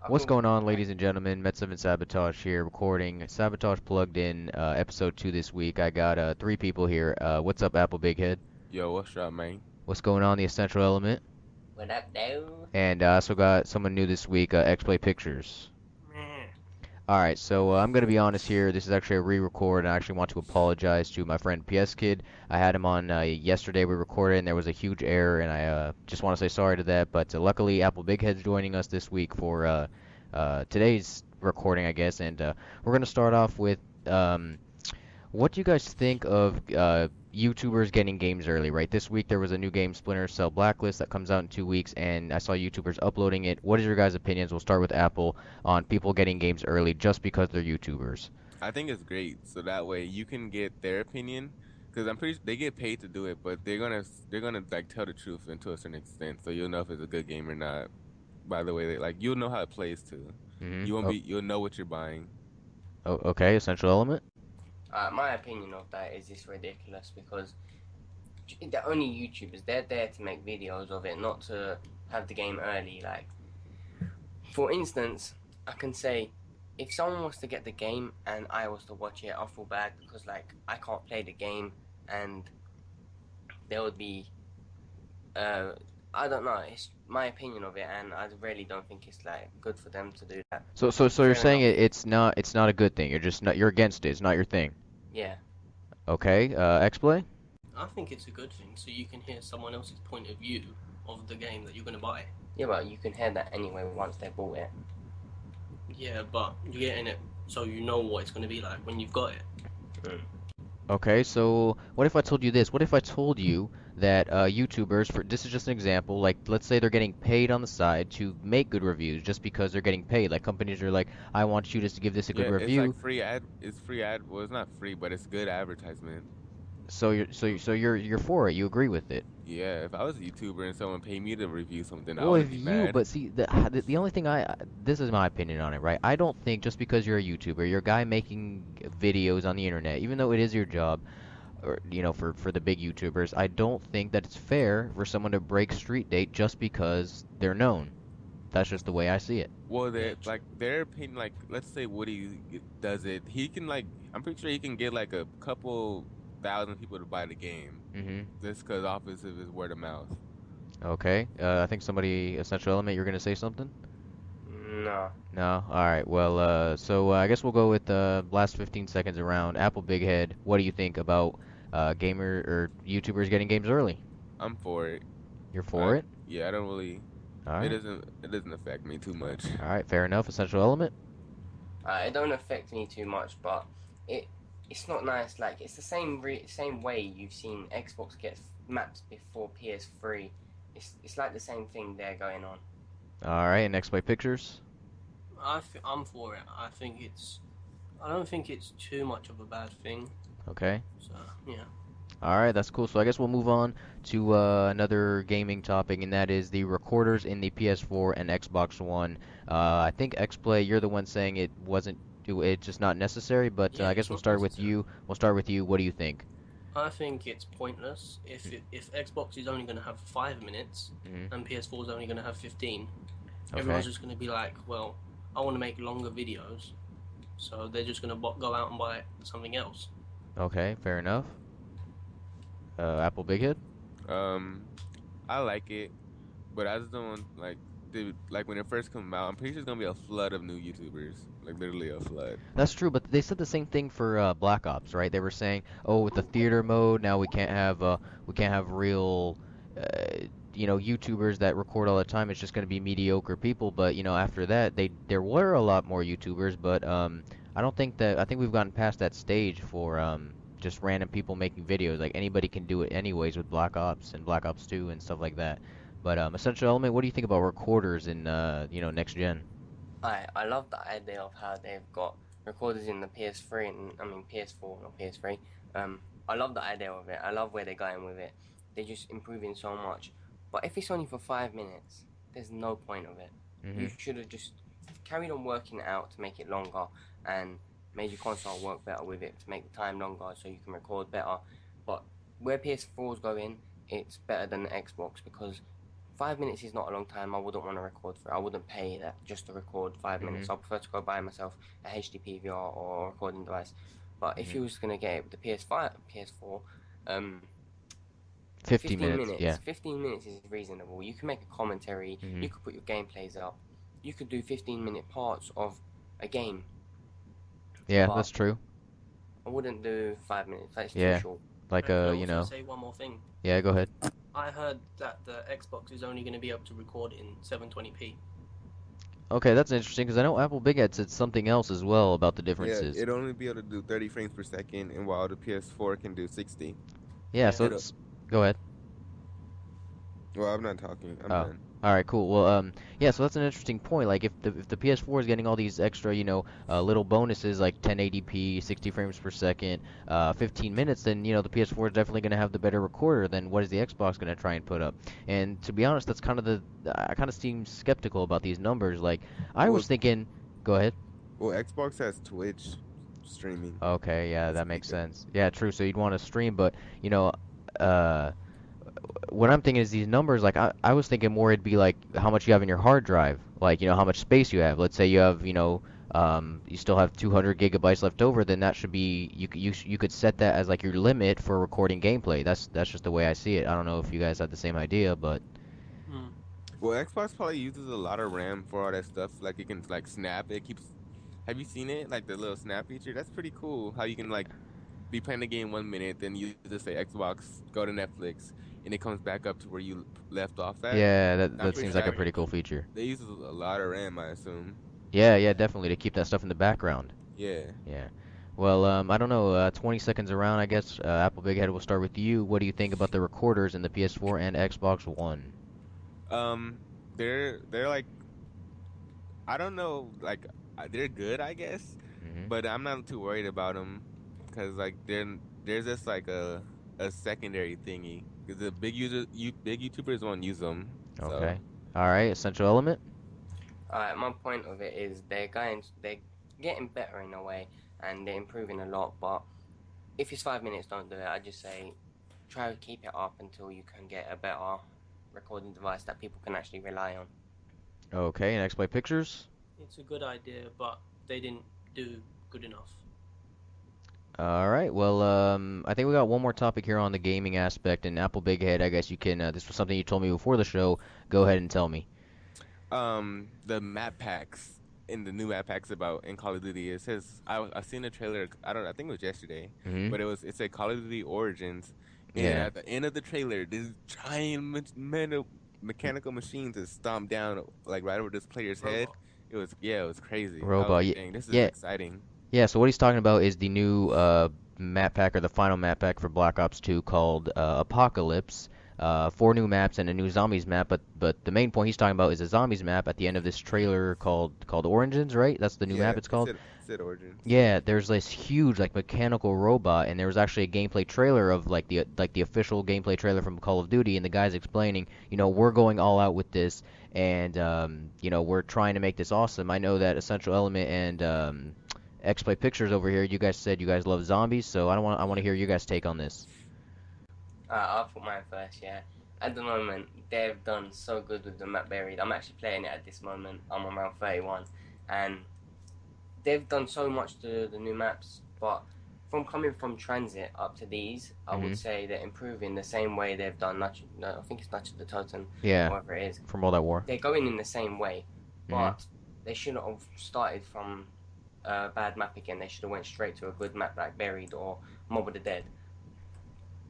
I What's think going on, like ladies and gentlemen? Metz and Sabotage here, recording Sabotage Plugged In, episode 2 this week. I got three people here. What's up, Apple Big Head? Yo, what's up, man? What's going on, the Essential Element? what up, though? And I also got someone new this week, X-Play Pictures. Meh. Alright, so I'm going to be honest here. This is actually a re-record, and I actually want to apologize to my friend PS Kid. I had him on yesterday. We recorded, and there was a huge error, and I just want to say sorry to that. But luckily, Apple Big Head's joining us this week for today's recording, I guess. And we're going to start off with what do you guys think of YouTubers getting games early, right? This week there was a new game, Splinter Cell Blacklist, that comes out in 2 weeks, and I saw YouTubers uploading it. What is your guys' opinions? We'll start with Apple on people getting games early just because they're YouTubers. I think it's great, so that way you can get their opinion, because I'm pretty sure they get paid to do it, but they're gonna like tell the truth and to a certain extent, so you'll know if it's a good game or not. By the way, you'll know how it plays too. Mm-hmm. You won't be you'll know what you're buying. Okay, Essential Element. My opinion of that is just ridiculous because the only YouTubers they're there to make videos of it, not to have the game early. Like, for instance, I can say if someone was to get the game and I was to watch it, I feel bad because like I can't play the game and there would be uh I don't know. It's my opinion of it, and I really don't think it's like good for them to do that. So you're Fair saying enough. it's not a good thing. You're just not you're against it. It's not your thing. Yeah. Okay, X-Play. I think it's a good thing, so you can hear someone else's point of view of the game that you're going to buy. Yeah, but you can hear that anyway once they bought it. Yeah, but you're getting it so you know what it's going to be like when you've got it. Mm. Okay, so what if I told you this? What if I told you that YouTubers, for this is just an example, like let's say they're getting paid on the side to make good reviews just because they're getting paid. Like companies are like, I want you just to give this a good Yeah, it's like review. free ad. It's free ad. Well, it's not free, but it's good advertisement. So you're for it. You agree with it. Yeah, if I was a YouTuber and someone paid me to review something, I Well, if wouldn't be you, mad. but see, the only thing this is my opinion on it, right? I don't think just because you're a YouTuber, you're a guy making videos on the internet, even though it is your job, or for the big YouTubers, I don't think that it's fair for someone to break street date just because they're known. That's just the way I see it. Well, Yeah, their opinion, like let's say Woody does it, he can I'm pretty sure he can get like a couple thousand people to buy the game Hmm. just because off of his word of mouth. Okay. I think somebody, Essential Element, you're gonna say something? No. No. All right. Well, I guess we'll go with the last 15 seconds around. Apple Big Head, what do you think about gamer or YouTubers getting games early? I'm for it. You're for I it? Yeah, I don't really. All It right. doesn't affect me too much. All right. Fair enough. Essential Element. It don't affect me too much, but it it's not nice. Like it's the same way you've seen Xbox get maps before PS3. It's like the same thing there going on. All right. And next play pictures. I'm for it. I don't think it's too much of a bad thing. Okay. So yeah, All right. That's cool. So I guess we'll move on to another gaming topic, and that is the recorders in the PS4 and Xbox One. I think XPlay, you're the one saying it's just not necessary, but yeah, I guess it's we'll not start with necessary. you. We'll start with you. What do you think? I think it's pointless if Xbox is only going to have 5 minutes Mm-hmm. and PS4 is only going to have 15. Okay. Everyone's just going to be like, well, I want to make longer videos, so they're just going to go out and buy something else. Okay. Fair enough. Apple Big Head. Um, I like it, but I just don't like when it first come out. I'm pretty sure it's gonna be a flood of new YouTubers, like literally a flood. That's true, but they said the same thing for Black Ops, right? They were saying, "Oh, with the theater mode, now we can't have real, uh, YouTubers that record all the time. It's just going to be mediocre people." But after that, there were a lot more YouTubers, but I think we've gotten past that stage for just random people making videos. Like anybody can do it anyways with Black Ops and Black Ops 2 and stuff like that. But Essential Element, what do you think about recorders in next gen? I love the idea of how they've got recorders in the PS3 and I mean PS4, not PS3. I love the idea of it. I love where they're going with it. They're just improving so much. But if it's only for 5 minutes, there's no point of it. Hmm. You should have just carried on working it out to make it longer and made your console work better with it to make the time longer so you can record better. But where PS4's going, it's better than the Xbox because 5 minutes is not a long time. I wouldn't want to record for. I wouldn't pay that just to record 5 minutes. Mhm. I prefer to go buy myself a HD PVR or a recording device. But if Mhm. you was gonna get it with the PS5, PS4, um, 50 15 minutes. minutes. Yeah. 15 minutes is reasonable. You can make a commentary. Mhm. You could put your gameplays up. You could do 15-minute parts of a game. Yeah, But that's true. I wouldn't do 5 minutes. That's too Yeah. short. Like Can I you also know. say one more thing? Yeah, go ahead. I heard that the Xbox is only going to be able to record in 720p. Okay, that's interesting because I know Apple Big Head said something else as well about the Yeah, differences. it'd only be able to do 30 frames per second, and while the PS4 can do 60. Yeah, Yeah. so It'll. it's go ahead. Well, I'm not talking. I'm Oh. done. All right, cool. Well, yeah, so that's an interesting point. Like, if the PS4 is getting all these extra, little bonuses like 1080p, 60 frames per second, 15 minutes, then the PS4 is definitely going to have the better recorder than what is the Xbox going to try and put up. And to be honest, that's kind of I kind of seem skeptical about these numbers. Like, I Well, was thinking, go ahead. well, Xbox has Twitch streaming. Okay, yeah, That's that pretty makes good. sense. Yeah, true. So you'd want to stream, but uh. what I'm thinking is these numbers, like I was thinking more it'd be like how much you have in your hard drive, like how much space you have. Let's say you have, you still have 200 gigabytes left over, then that should be you could set that as like your limit for recording gameplay. That's just the way I see it. I don't know if you guys have the same idea, but Hmm. Well, Xbox probably uses a lot of RAM for all that stuff. Like it can like snap. It keeps. Have you seen it? Like the little snap feature. That's pretty cool. How you can like be playing the game 1 minute, then you just say Xbox, go to Netflix, and it comes back up to where you left off at. yeah, that I'm that pretty seems That's sure like a that pretty pretty cool good. feature. they use a lot of RAM, I assume. Yeah, yeah, definitely to keep that stuff in the background. Yeah. Yeah. Well, I don't know. 20 seconds around, I guess. Apple Big Head, will start with you. What do you think about the recorders in the PS4 and Xbox One? Um, they're like I don't know, like they're good, I guess, Hmm. but I'm not too worried about them because like they're just like a secondary thingy because the big YouTubers won't use them. So Okay. All right. Essential element. My point of it is they're getting better in a way, and they're improving a lot. But if it's 5 minutes, don't do it. I just say try to keep it up until you can get a better recording device that people can actually rely on. Okay. And XPlay Pictures. It's a good idea, but they didn't do good enough. All right. Well, I think we got one more topic here on the gaming aspect, and Apple Big Head. I guess you can. This was something you told me before the show. Go ahead and tell me. the map packs in the new map packs about in Call of Duty. It says I seen a trailer. I think it was yesterday, Hmm. but it said Call of Duty Origins, and Yeah. at the end of the trailer, this giant mechanical machines is stomped down like right over this player's head. Robot. It was crazy. I was Robot. like, dang, this is Yeah. exciting. Yeah. So what he's talking about is the new map pack or the final map pack for Black Ops 2 called Apocalypse. Four new maps and a new zombies map, but the main point he's talking about is a zombies map at the end of this trailer called Origins, right? That's the new map Yeah, it's called. it said Origins. Yeah, there's this huge like mechanical robot, and there was actually a gameplay trailer of like the official gameplay trailer from Call of Duty, and the guy's explaining, we're going all out with this, and we're trying to make this awesome. I know that Essential Element and XPlay Pictures over here, you guys said you guys love zombies, so I want to Yeah. hear you guys take on this. I'll put mine first. Yeah. At the moment, they've done so good with the map buried. I'm actually playing it at this moment. I'm on round 31, and they've done so much to the new maps. But from coming from Transit up to these, I Hmm. would say they're improving the same way they've done. No, I think it's Notch of the Totem, Yeah, whatever it is. from World at War. They're going in the same way, Hmm. but they shouldn't have started from a bad map again. They should have went straight to a good map like Buried or Mob of the Dead.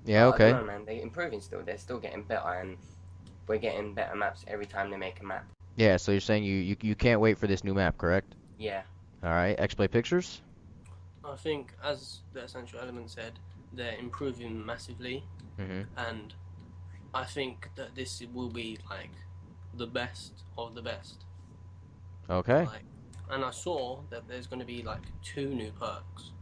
Yeah, I don't okay. know, man. They're improving still. They're still getting better, and we're getting better maps every time they make a map. Yeah, so you're saying you can't wait for this new map, correct? Yeah. All right, XPlay Pictures. I think, as the Essential Element said, they're improving massively, Hmm. and I think that this will be like the best of the best. Okay. Like, and I saw that there's going to be like 2 new perks,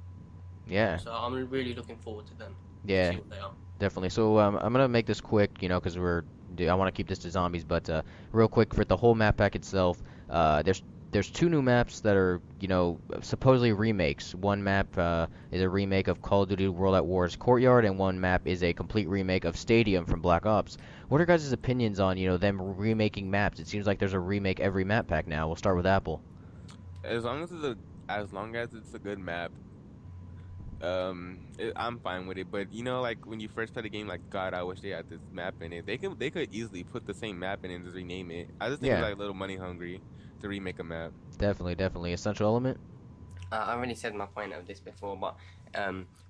Yeah. so I'm really looking forward to them. Yeah. See what they are. Definitely. So I'm gonna make this quick, because I want to keep this to zombies, but real quick for the whole map pack itself, there's there's two new maps that are, supposedly remakes. One map is a remake of Call of Duty World at War's Courtyard, and one map is a complete remake of Stadium from Black Ops. What are guys' opinions on, them remaking maps? It seems like there's a remake every map pack now. We'll start with Apple. As long as it's a good map, I'm fine with it. But like when you first play the game, like God, I wish they had this map in it. They could easily put the same map in and just rename it. I just think it's Yeah, like a little money hungry to remake a map. definitely. Essential Element? I already said my point of this before, but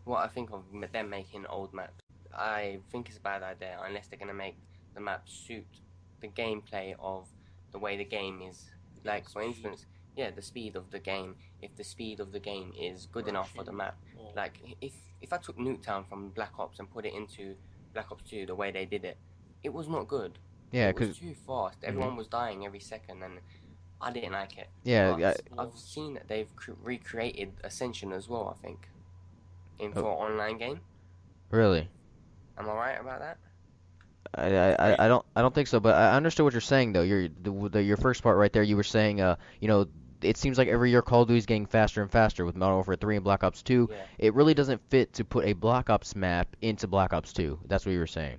what I think of them making old maps, I think it's a bad idea unless they're gonna make the map suit the gameplay of the way the game is. Like for instance, yeah, the speed of the game. If the speed of the game is good enough for the map, like if I took Nuketown from Black Ops and put it into Black Ops 2 the way they did it, it was not good. Yeah, It was 'cause too fast. mhm. Everyone was dying every second, and I didn't like it. Yeah, yeah. But I've seen that they've recreated Ascension as well, I think, for Oh, an online game. really? Am I right about that? I don't think so, but I understood what you're saying though. Your first part right there, you were saying, it seems like every year Call of Duty is getting faster and faster with Modern Warfare 3 and Black Ops 2. Yeah. It really doesn't fit to put a Black Ops map into Black Ops 2. That's what you were saying.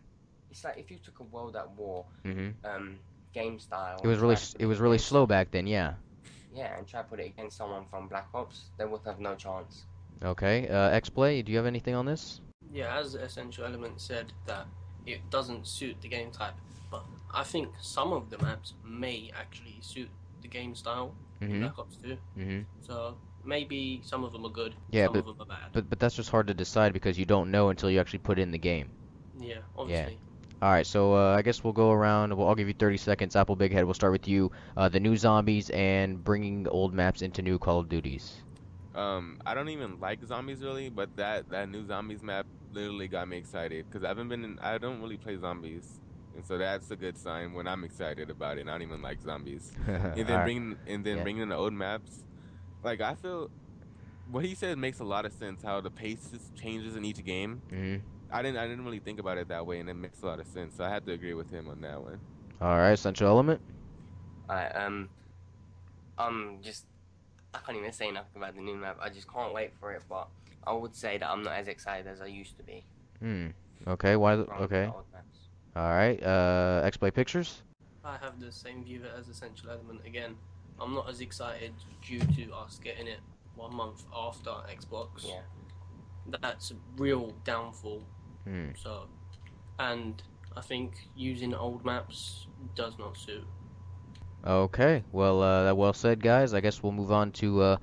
It's like if you took a World at War Mhm. game style It was and really tried to put it it was really against slow back then, yeah. and try to put it against someone from Black Ops, they would have no chance. Okay. X-Play, do you have anything on this? Yeah, as Essential Element said, that it doesn't suit the game type, but I think some of the maps may actually suit the game style in Mhm. Black Ops 2. Mhm. So maybe some of them are good, Yeah, some of them are bad. but that's just hard to decide because you don't know until you actually put it in the game. Yeah, obviously. All right, so I guess we'll go around. I'll give you 30 seconds. Apple Big Head, we'll start with you. The new zombies and bringing old maps into new Call of Duties. I don't even like zombies really, but that new zombies map literally got me excited because I don't really play zombies, and so that's a good sign when I'm excited about it. And I don't even like zombies, All and right. then Yeah. bringing in the old maps, like I feel what he said makes a lot of sense. How the pace changes in each game. Mhm. I didn't really think about it that way, and it makes a lot of sense. So I had to agree with him on that one. All right, Central Element. Alright, I'm just I can't even say nothing about the new map. I just can't wait for it, but I would say that I'm not as excited as I used to be Hmm. Okay. Why? from Okay. the old maps. All right. X-Play Pictures. I have the same view as Essential Element again. I'm not as excited due to us getting it 1 month after Xbox. Yeah. That's a real downfall. Hmm. So, and I think using old maps does not suit. Okay. Well said, guys. I guess we'll move on to.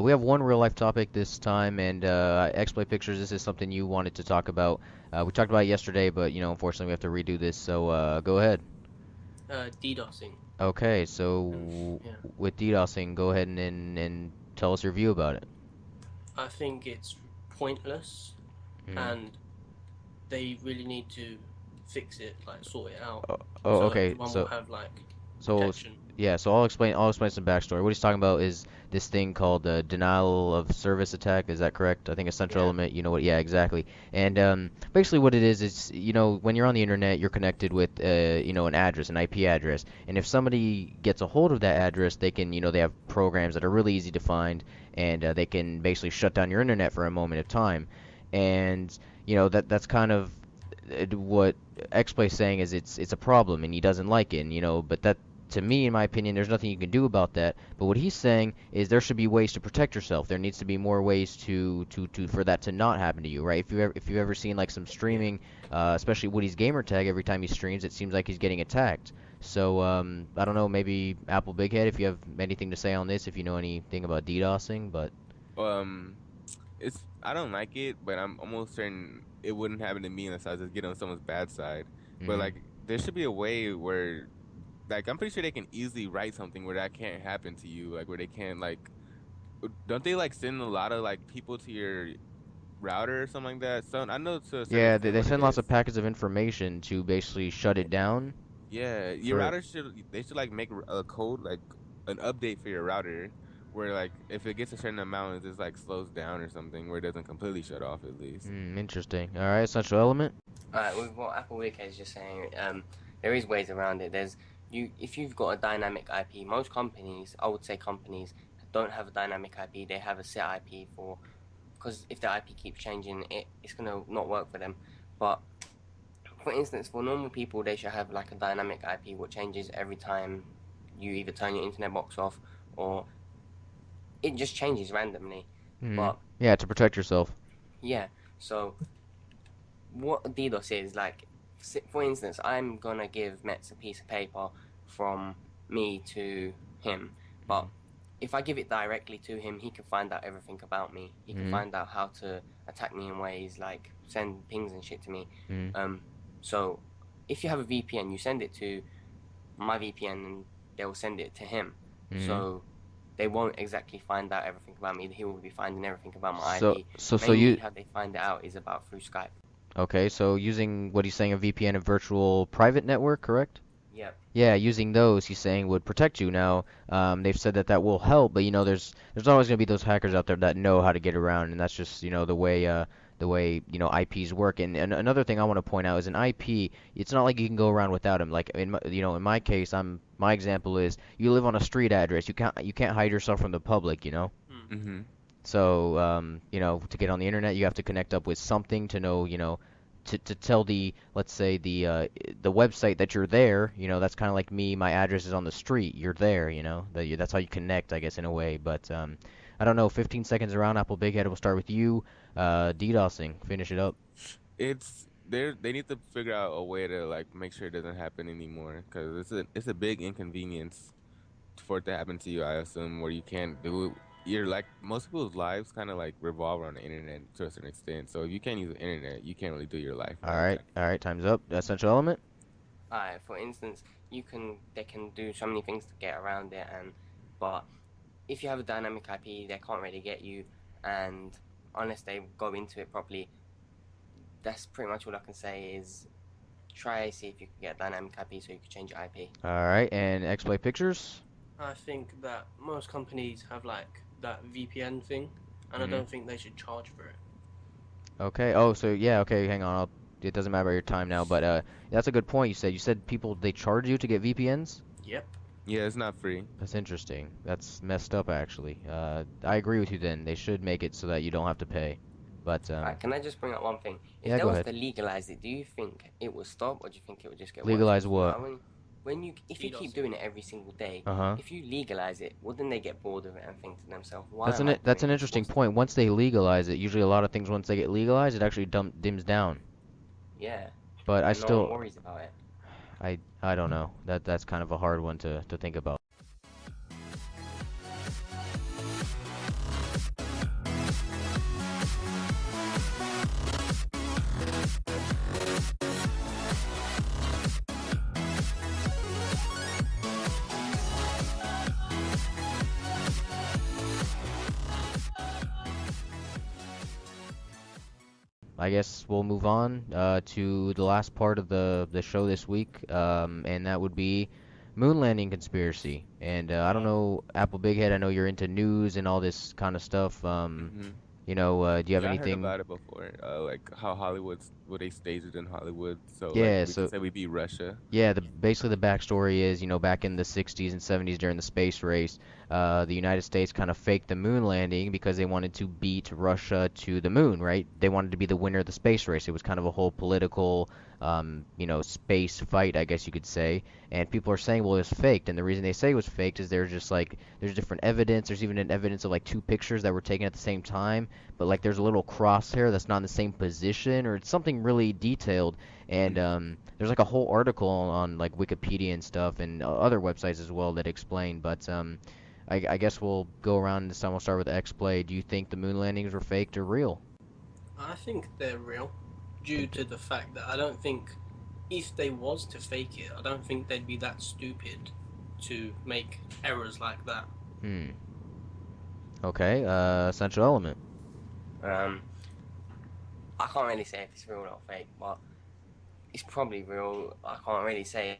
We have one real life topic this time, and X-Play Pictures. This is something you wanted to talk about. We talked about it yesterday, but unfortunately, we have to redo this. So go ahead. DDoSing. Okay. So Yeah. with DDoSing, go ahead and tell us your view about it. I think it's pointless, Mhm. and they really need to fix it, like sort it out, Oh, so okay. everyone will have like So protection. yeah, so I'll explain some backstory. What he's talking about is this thing called denial of service attack. Is that correct? I think a central Yeah. element. You know what? Yeah, exactly. And basically, what it is when you're on the internet, you're connected with an address, an IP address, and if somebody gets a hold of that address, they can they have programs that are really easy to find, and they can basically shut down your internet for a moment of time, and that's kind of what Xplay's saying is it's a problem and he doesn't like it, and but that to me, in my opinion, there's nothing you can do about that. But what he's saying is there should be ways to protect yourself. There needs to be more ways to for that to not happen to you, right? If you've ever seen like some streaming, especially Woody's gamer tag, every time he streams, it seems like he's getting attacked. So I don't know, maybe Apple Big Head, if you have anything to say on this, if you know anything about DDoSing, but Um, I don't like it, but I'm almost certain it wouldn't happen to me unless I just get on someone's bad side. But mhm. like, there should be a way where, like, I'm pretty sure they can easily write something where that can't happen to you, like where they can't like, don't they like send a lot of like people to your router or something like that? So I know to a certain Yeah, they, extent they what it send lots is. of packets of information to basically shut it down Yeah, your for router should like make a code like an update for your router where like if it gets a certain amount, it just like slows down or something where it doesn't completely shut off at least. interesting. All right, essential element. Alright, with what Apple Week is just saying, there is ways around it. There's if you've got a dynamic IP, most companies, I would say companies, don't have a dynamic IP. They have a set IP for, because if the IP keeps changing, it's gonna not work for them. But for instance, for normal people, they should have like a dynamic IP what changes every time you either turn your internet box off or it just changes randomly. Hmm. But Yeah, to protect yourself. yeah, so what DDoS is like, for instance, I'm gonna give Metz a piece of paper from me to him, but if I give it directly to him, he can find out everything about me. He can Hmm. find out how to attack me in ways like send pings and shit to me. Hmm. So if you have a VPN, you send it to my VPN and they'll send it to him. Hmm. So they won't exactly find out everything about me. He will be finding everything about my So IP. so Mainly you how they find it out is about through Skype. okay? So using what he's saying, a VPN, a virtual private network, correct? Yep. Yeah, using those, he's saying would protect you. Now, they've said that that will help, but there's always gonna be those hackers out there that know how to get around, and that's just the way IPs work. And another thing I want to point out is an IP. It's not like you can go around without them. Like in my case, my example is you live on a street address. You can't hide yourself from the public. Hmm. Mhm. So, to get on the internet, you have to connect up with something to know, to tell let's say the website that you're there, that's kind of like me. My address is on the street. You're there, that's how you connect, I guess, in a way. But I don't know. 15 seconds around, Apple Big Head. We'll start with you. DDoSing. Finish it up. They need to figure out a way to like make sure it doesn't happen anymore because it's a big inconvenience for it to happen to you. I assume where you can't do it. You're like most people's lives kind of like revolve around the internet to a certain extent. So if you can't use the internet, you can't really do your life All right. right, all right. Time's up. Essential element. For instance, they can do so many things to get around it, but if you have a dynamic IP, they can't really get you, and unless they go into it properly, that's pretty much all I can say is try see if you can get a dynamic IP so you can change your IP. All right, and XPlay Pictures. I think that most companies have like that VPN thing, and I Mhm. don't think they should charge for it. Okay. Oh, so yeah. Okay. Hang on. It doesn't matter about your time now, but that's a good point. You said people they charge you to get VPNs. Yep. Yeah, it's not free. That's interesting. That's messed up, actually. I agree with you. Then they should make it so that you don't have to pay. But Alright, can I just bring up one thing? If yeah, they go was ahead. to legalize it, do you think it would stop, or do you think it would just get worse? Legalize Because what? now if you keep DDoS. doing it every single day, Uh-huh. if you legalize it, wouldn't they get bored of it and think to themselves, why am I That's doing an this? interesting point. Once they legalize it, usually a lot of things once they get legalized, it actually dims down. Yeah, But and no one worries about it. I don't know. That's kind of a hard one to think about. I guess we'll move on to the last part of the show this week, and that would be moon landing conspiracy. And I don't know, Apple Big Head, I know you're into news and all this kind of stuff. Mhm. Do you have Yeah, I heard anything? about it before. Like how they staged it in Hollywood. So like Yeah, we could so say we beat Russia. yeah, basically the backstory is, back in the 60s and 70s during the space race, the United States kind of faked the moon landing because they wanted to beat Russia to the moon, right? They wanted to be the winner of the space race. It was kind of a whole political, space fight, I guess you could say. And people are saying, well, it was faked. And the reason they say it was faked is there's just like, there's different evidence. There's even an evidence of like two pictures that were taken at the same time, but like there's a little crosshair that's not in the same position, or it's something really detailed. And Mhm. there's like a whole article on like Wikipedia and stuff and other websites as well that explain. But I guess we'll go around this time. We'll start with XPlay. Do you think the moon landings were faked or real? I think they're real, due to the fact that I don't think if they was to fake it, I don't think they'd be that stupid to make errors like that. Hmm. Okay. Essential element. Um, I can't really say if it's real or fake, but it's probably real. I can't really say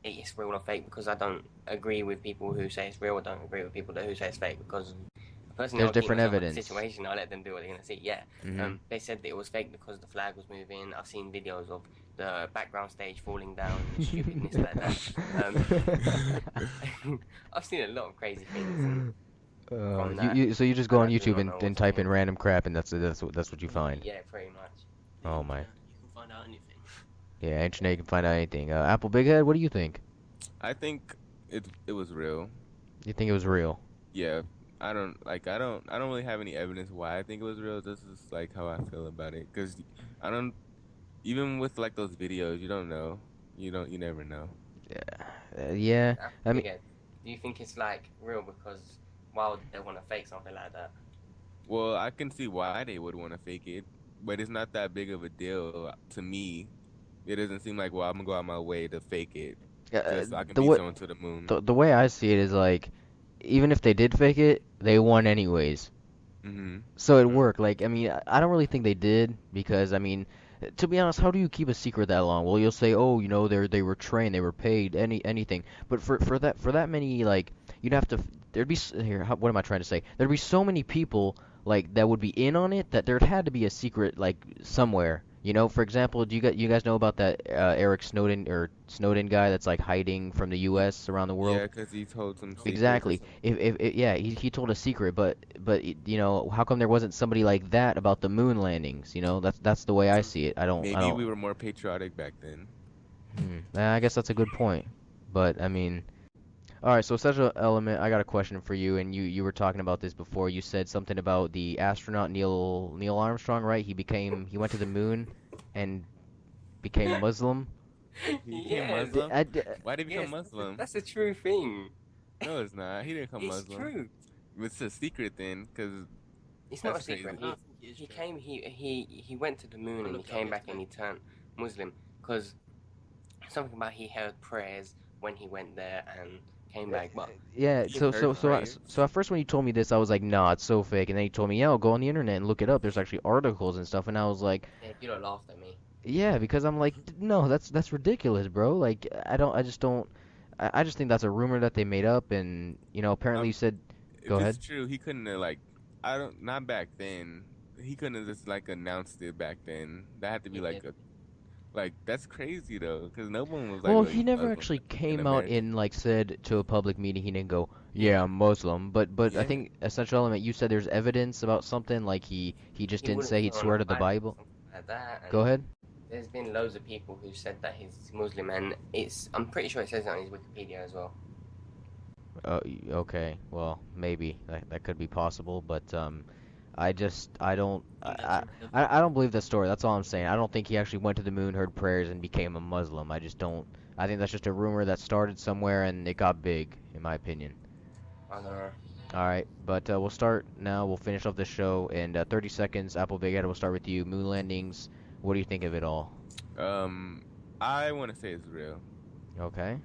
it's real or fake because I don't agree with people who say it's real. I don't agree with people who say it's fake because personally, There's I'll keep different myself out of the evidence. situation. I'll let them do what they're gonna see. Yeah. Mm-hmm. They said that it was fake because the flag was moving. I've seen videos of the background stage falling down, stupidness like that. I've seen a lot of crazy things, and from that, so you just go and on I do YouTube not know and what's type in behind it. random crap, and that's what you find. Yeah, pretty much. Oh my. You can find out anything. Yeah, internet, you can find out anything. Apple Big Head, what do you think? I think it was real. You think it was real? Yeah, I don't really have any evidence why I think it was real. This is like how I feel about it. Cause I don't even with like those videos, you don't know. You never know. Yeah. I mean, Yeah. Do you think it's like real because why would they want to fake something like that? Well, I can see why they would want to fake it, but it's not that big of a deal to me. It doesn't seem like, well, I'm gonna go out my way to fake it just so I can the beat way someone to the moon. the way I see it is like, even if they did fake it, they won anyways. Mhm. So it True. worked. Like, I mean, I don't really think they did because, I mean, to be honest, how do you keep a secret that long? Well, you'll say, oh, they were trained, they were paid, anything. But for that many, like, you'd have to there'd be here. What am I trying to say? There'd be so many people like that would be in on it that there had to be a secret like somewhere. For example, do you guys know about that Eric Snowden guy that's like hiding from the U.S. around the world? Yeah, 'cause he told some secrets or Exactly. something. If yeah, he told a secret, but how come there wasn't somebody like that about the moon landings? That's the way I True. see it. I don't. Maybe we were more patriotic back then. I guess that's a good point. But I mean, all right. So Essential Element, I got a question for you, and you were talking about this before. You said something about the astronaut Neil Armstrong, right? He went to the moon and became Muslim. He became Yes, D- Muslim. I, d- Why did he become yes, Muslim? that's a true thing. No, it's not. He didn't become It's Muslim. true. It's a secret then, 'cause It's not a that's secret. crazy. I don't think it is He true. came. He went to the moon I and he looked it up came back and yesterday. he turned Muslim because something about he held prayers when he went there and came back. But Yeah, He so heard so so I- prayers. so at first when you told me this, I was like, nah, it's so fake. And then you told me, yeah, go on the internet and look it up. There's actually articles and stuff. And I was like, yeah, you don't laughed at me. yeah, because I'm like, no, that's ridiculous, bro. Like, I just don't. I just think that's a rumor that they made up. And apparently you Um, said, go if ahead. it's true, he couldn't have like not back then. He couldn't have just like announced it back then. That had to be He like did. a like that's crazy though, because no one was like Well, really he never Muslim actually in came out America. and like said to a public meeting. He didn't go, yeah, Yeah. I'm Muslim. But I Yeah, think Essential Element, you said there's evidence about something like he just He didn't wouldn't say put he'd on a swear to the Bible or Bible. something like that. Go And ahead. there's been loads of people who said that he's Muslim, and I'm pretty sure it says it on his Wikipedia as well. Okay. Well, maybe that could be possible, but I don't I think that's irrelevant. I don't believe that story. That's all I'm saying. I don't think he actually went to the moon, heard prayers, and became a Muslim. I just don't. I think that's just a rumor that started somewhere and it got big, in my opinion. I don't know. All right, but we'll start now. We'll finish off the show in 30 seconds. Apple Big Ed, we'll start with you. Moon landings. What do you think of it all? um, I want to say it's real, Okay.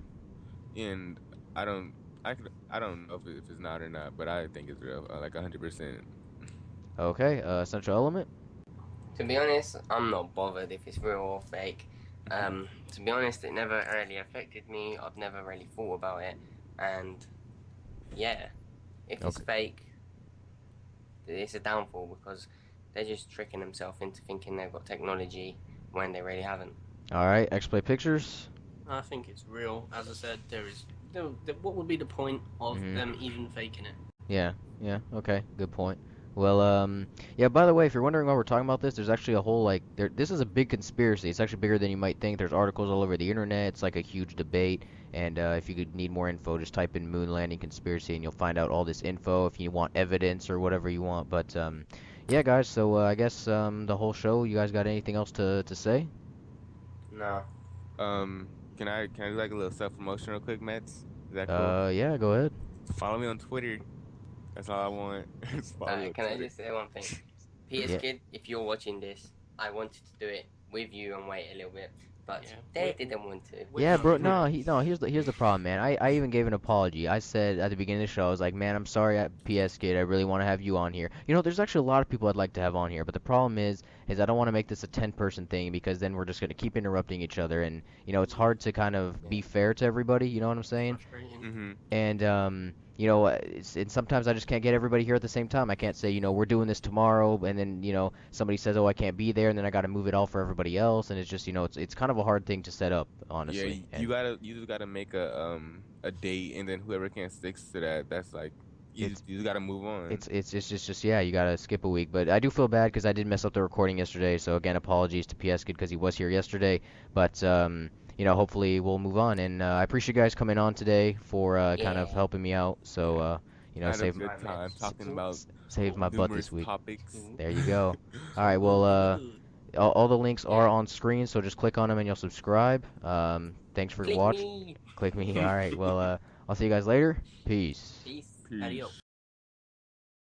and I don't know if it's not or not, but I think it's real, like 100%. Okay. Central Element. To be honest, I'm not bothered if it's real or fake. To be honest, it never really affected me. I've never really thought about it, and yeah, if it's Okay. fake, it's a downfall because they're just tricking themselves into thinking they've got technology when they really haven't. All right. X-Play Pictures. I think it's real. As I said, what would be the point of Mhm. them even faking it? Yeah, okay, good point. Well, yeah, by the way, if you're wondering why we're talking about this, there's actually a whole, this is a big conspiracy. It's actually bigger than you might think. There's articles all over the internet. It's like a huge debate. And if you could need more info, just type in moon landing conspiracy and you'll find out all this info if you want evidence or whatever you want. But, yeah, guys, so I guess the whole show, you guys got anything else to say? No. Can I do like a little self promotion real quick, Mets? Is that cool? Yeah, go ahead. Follow me on Twitter. That's all I want. Just follow me on Can I Twitter. just say one thing? PS Yeah. Kid, if you're watching this, I wanted to do it with you and wait a little bit, but Yeah, they we- didn't want to. we Yeah, can't bro. do No, it. here's the problem, man. I even gave an apology. I said at the beginning of the show, I was like, man, I'm sorry, at PS Kid. I really want to have you on here. There's actually a lot of people I'd like to have on here, but the problem is I don't want to make this a 10-person thing because then we're just gonna keep interrupting each other, and it's hard to kind of be fair to everybody. You know what I'm saying? Frustrating. Mm-hmm. And and sometimes I just can't get everybody here at the same time. I can't say, we're doing this tomorrow, and then, somebody says, oh, I can't be there, and then I got to move it all for everybody else, and it's just, it's kind of a hard thing to set up, Yeah, honestly. And you just gotta make a date, and then whoever can't stick to that, that's like it's you just gotta move on. it's just yeah, you gotta skip a week. But I do feel bad because I did mess up the recording yesterday. So again, apologies to PS Kid because he was here yesterday. But hopefully we'll move on. And I appreciate you guys coming on today for kind of Yeah. helping me out. So I had a save good Alright, time man. talking about save my butt this numerous week. topics. There you go. All right, well all the links are Yeah. on screen, so just click on them and you'll subscribe. Thanks for Click watching. me. Click me. All right, well I'll see you guys later. Peace. Peace. Peace. Adios.